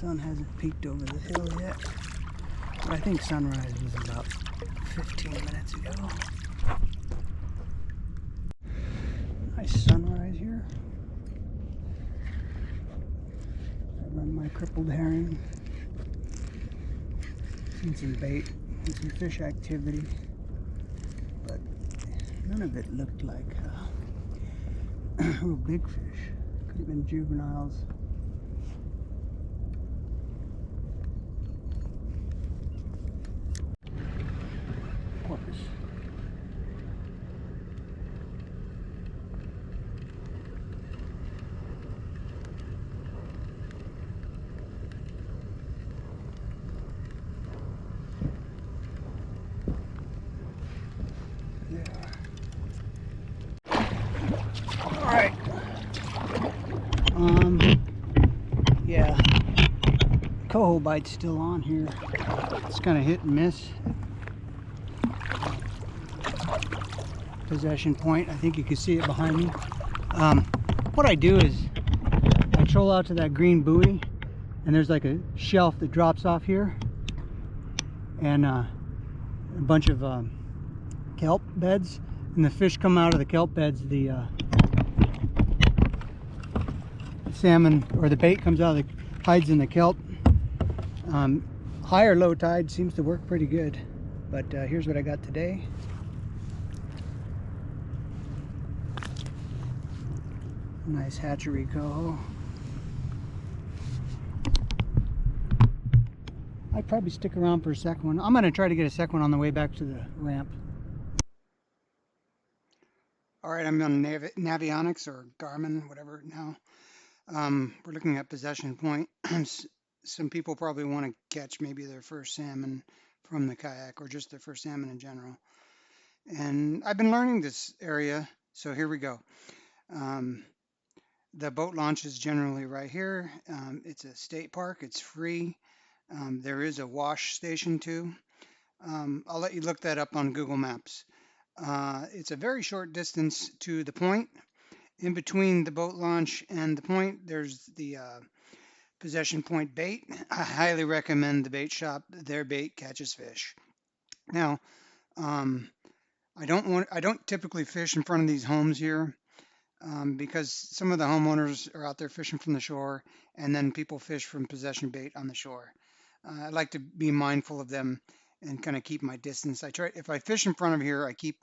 sun hasn't peeked over the hill yet, but I think sunrise was about 15 minutes ago. Nice sunrise here. I run my crippled herring. Seen some bait and some fish activity, but none of it looked like real big fish. Could have been juveniles. Porpoise. Alright. Yeah. Coho bite's still on here. It's kind of hit and miss. Possession point. I think you can see it behind me. What I do is I troll out to that green buoy, and there's like a shelf that drops off here, and a bunch of kelp beds, and the fish come out of the kelp beds. The salmon or the bait comes out of the hides in the kelp. High or low tide seems to work pretty good, but here's what I got today. Nice hatchery coho. I'd probably stick around for a second one. I'm going to try to get a second one on the way back to the ramp. Alright, I'm on Navionics or Garmin, whatever now. We're looking at possession point. Some people probably want to catch maybe their first salmon from the kayak, or just their first salmon in general. And I've been learning this area, so here we go. The boat launch is generally right here. It's a state park. It's free. There is a wash station too. I'll let you look that up on Google Maps. It's a very short distance to the point. In between the boat launch and the point, there's the possession point bait. I highly recommend the bait shop. Their bait catches fish. Now, I don't typically fish in front of these homes here. Because some of the homeowners are out there fishing from the shore, and then people fish from possession bait on the shore. I like to be mindful of them and kind of keep my distance. If I fish in front of here, I keep,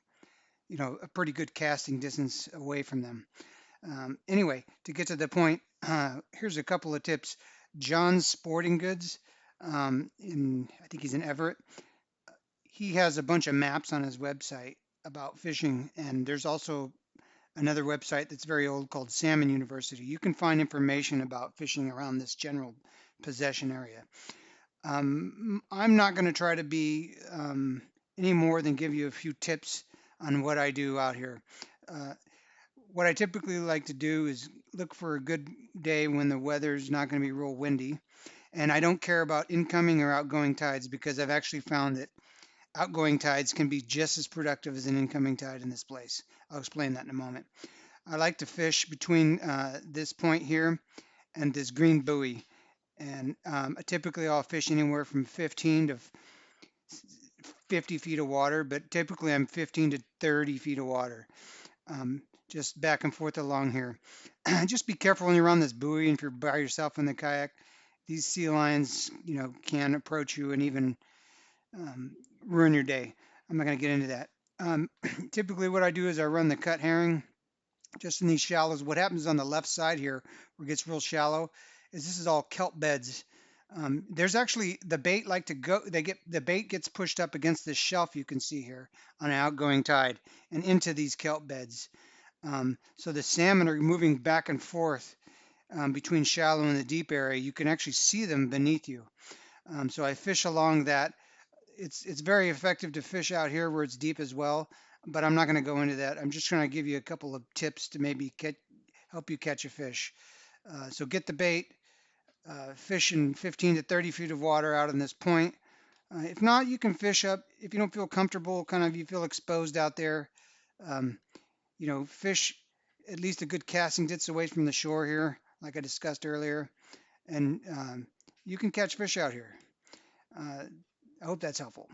a pretty good casting distance away from them. Anyway, to get to the point, here's a couple of tips. John's Sporting Goods, I think he's in Everett. He has a bunch of maps on his website about fishing, and there's also another website that's very old called Salmon University. You can find information about fishing around this general possession area. I'm not going to try to be any more than give you a few tips on what I do out here. What I typically like to do is look for a good day when the weather's not going to be real windy. And I don't care about incoming or outgoing tides, because I've actually found that outgoing tides can be just as productive as an incoming tide in this place. I'll explain that in a moment. I like to fish between this point here and this green buoy. And typically I'll fish anywhere from 15 to 50 feet of water, but typically I'm 15 to 30 feet of water. Just back and forth along here. Just be careful when you're on this buoy, and if you're by yourself in the kayak. These sea lions, can approach you and even ruin your day. I'm not going to get into that. Typically what I do is I run the cut herring just in these shallows. What happens on the left side here, where it gets real shallow, is this is all kelp beds. There's actually the bait the bait gets pushed up against this shelf you can see here on an outgoing tide and into these kelp beds. So the salmon are moving back and forth between shallow and the deep area. You can actually see them beneath you. So I fish along that. It's very effective to fish out here where it's deep as well, but I'm not going to go into that. I'm just trying to give you a couple of tips to maybe help you catch a fish. So get the bait, fish in 15 to 30 feet of water out on this point. If not, you can fish up. If you don't feel comfortable, you feel exposed out there, fish at least a good casting distance away from the shore here, like I discussed earlier. And you can catch fish out here. I hope that's helpful.